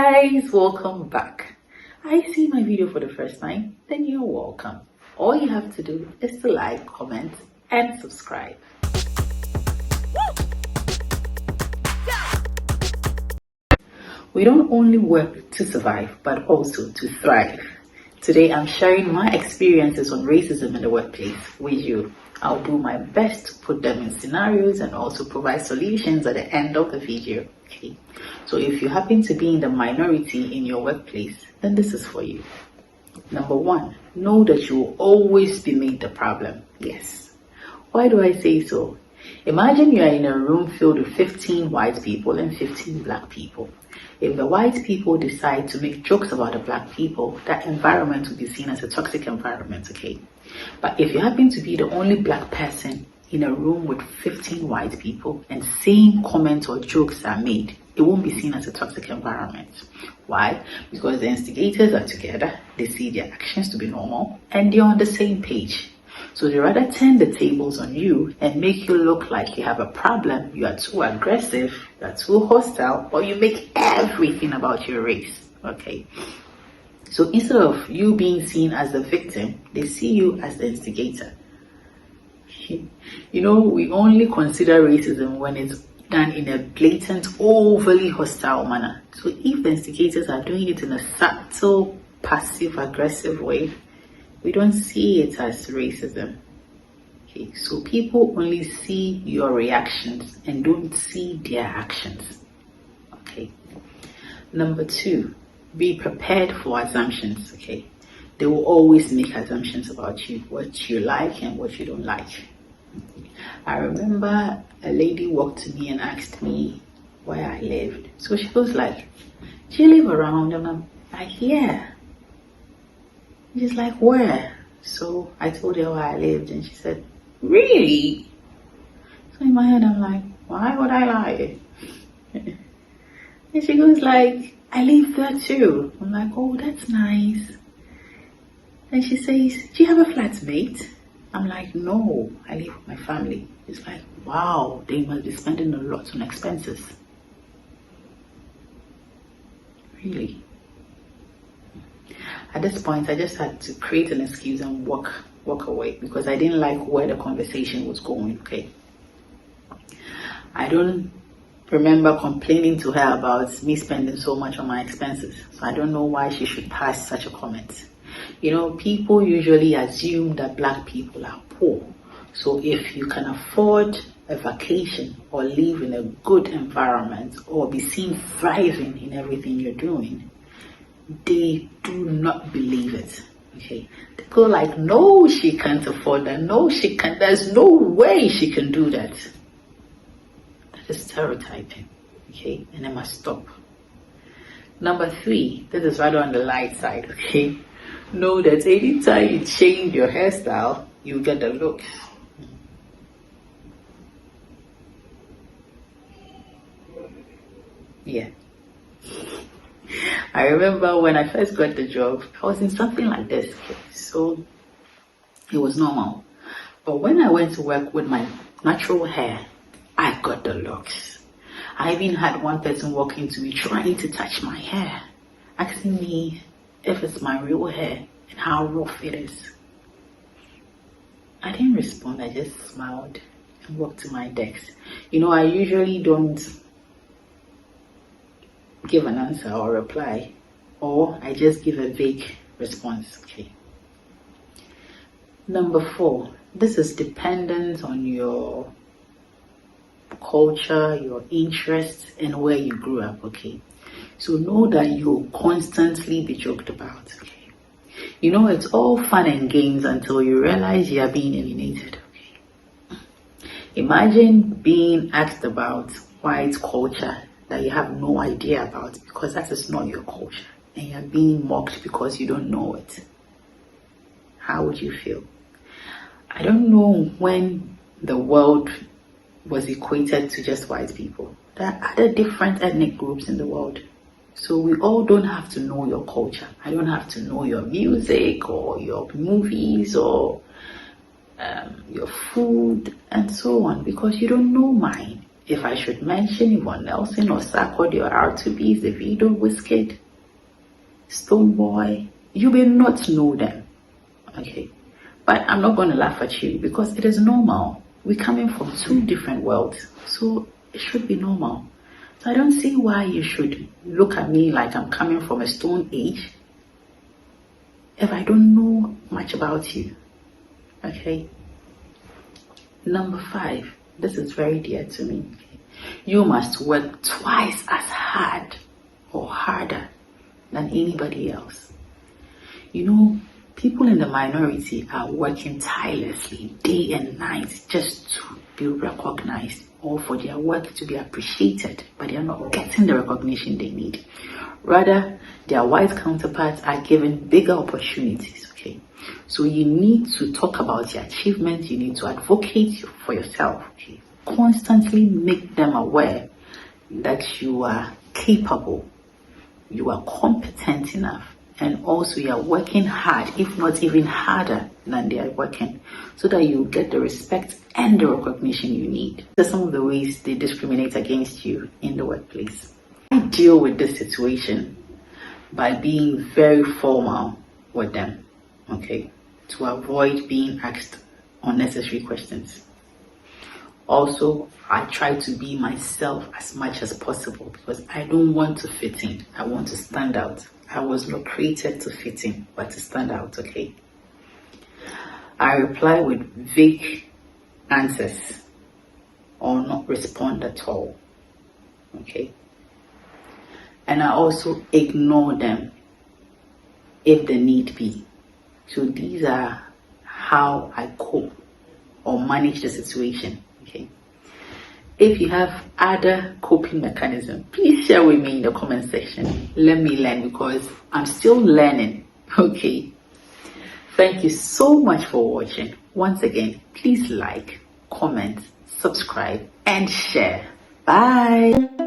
Guys, welcome back. I see my video for the first time, then you're welcome. All you have to do is to like, comment and subscribe. We don't only work to survive but also to thrive. Today I'm sharing my experiences on racism in the workplace with you. I'll do my best to put them in scenarios and also provide solutions at the end of the video. Okay, so if you happen to be in the minority in your workplace, then this is for you. Number one, know that you will always be made the problem. Yes. Why do I say so? Imagine you are in a room filled with 15 white people and 15 black people. If the white people decide to make jokes about the black people, that environment will be seen as a toxic environment, okay? But if you happen to be the only black person in a room with 15 white people and same comments or jokes are made, it won't be seen as a toxic environment. Why? Because the instigators are together, they see their actions to be normal, and they're on the same page. So they rather turn the tables on you and make you look like you have a problem, you are too aggressive, you are too hostile, or you make everything about your race, okay? So instead of you being seen as the victim, they see you as the instigator. You know, we only consider racism when it's done in a blatant, overly hostile manner. So if the instigators are doing it in a subtle, passive-aggressive way, we don't see it as racism. Okay, so people only see your reactions and don't see their actions. Okay. Number two, be prepared for assumptions. Okay, they will always make assumptions about you, what you like and what you don't like. I remember a lady walked to me and asked me where I lived. So she was like, "Do you live around?" And I'm like, "Yeah." She's like, "Where?" So I told her where I lived and she said, "Really?" So in my head I'm like, why would I lie? And she goes like, "I live there too." I'm like, "Oh, that's nice." And she says, "Do you have a flatmate?" I'm like, "No, I live with my family." It's like, wow, they must be spending a lot on expenses. Really? At this point, I just had to create an excuse and walk away because I didn't like where the conversation was going, okay? I don't remember complaining to her about me spending so much on my expenses. So I don't know why she should pass such a comment. You know, people usually assume that black people are poor. So if you can afford a vacation or live in a good environment or be seen thriving in everything you're doing, they do not believe it. Okay, they go like, "No, she can't afford that. No, she can't. There's no way she can do that." That is stereotyping. Okay, and I must stop. Number three, this is rather on the light side. Okay, know that anytime you change your hairstyle, you get the look. Yeah. I remember when I first got the job, I was in something like this, so it was normal. But when I went to work with my natural hair, I got the looks. I even had one person walking to me trying to touch my hair, asking me if it's my real hair and how rough it is. I didn't respond, I just smiled and walked to my desk. You know, I usually don't give an answer or reply, or I just give a vague response. Okay. Number four, this is dependent on your culture, your interests, and where you grew up. Okay, so know that you'll constantly be joked about. Okay, you know, it's all fun and games until you realize you are being eliminated. Okay, imagine being asked about white culture that you have no idea about because that is not your culture, and you're being mocked because you don't know it. How would you feel? I don't know when the world was equated to just white people. There are other different ethnic groups in the world. So we all don't have to know your culture. I don't have to know your music or your movies or your food and so on because you don't know mine. If I should mention Yvonne Nelson or Sarkodie or R2B's, Davido, Wizkid, Stoneboy, you may not know them, okay? But I'm not going to laugh at you because it is normal. We're coming from two different worlds, so it should be normal. So I don't see why you should look at me like I'm coming from a stone age if I don't know much about you, okay? Number 5, this is very dear to me. Okay? You must work twice as hard or harder than anybody else. You know, people in the minority are working tirelessly day and night just to be recognized or for their work to be appreciated, but they are not getting the recognition they need. Rather, their white counterparts are given bigger opportunities, okay? So you need to talk about your achievements, you need to advocate for yourself, okay? Constantly make them aware that you are capable, you are competent enough, and also you are working hard, if not even harder than they are working, so that you get the respect and the recognition you need. These are some of the ways they discriminate against you in the workplace. I deal with this situation by being very formal with them, okay, to avoid being asked unnecessary questions. Also, I try to be myself as much as possible because I don't want to fit in. I want to stand out. I was not created to fit in, but to stand out, okay? I reply with vague answers or not respond at all, okay? And I also ignore them if the need be. So these are how I cope or manage the situation, okay? If you have other coping mechanisms, please share with me in the comment section. Let me learn because I'm still learning, okay? Thank you so much for watching. Once again, please like, comment, subscribe, and share. Bye.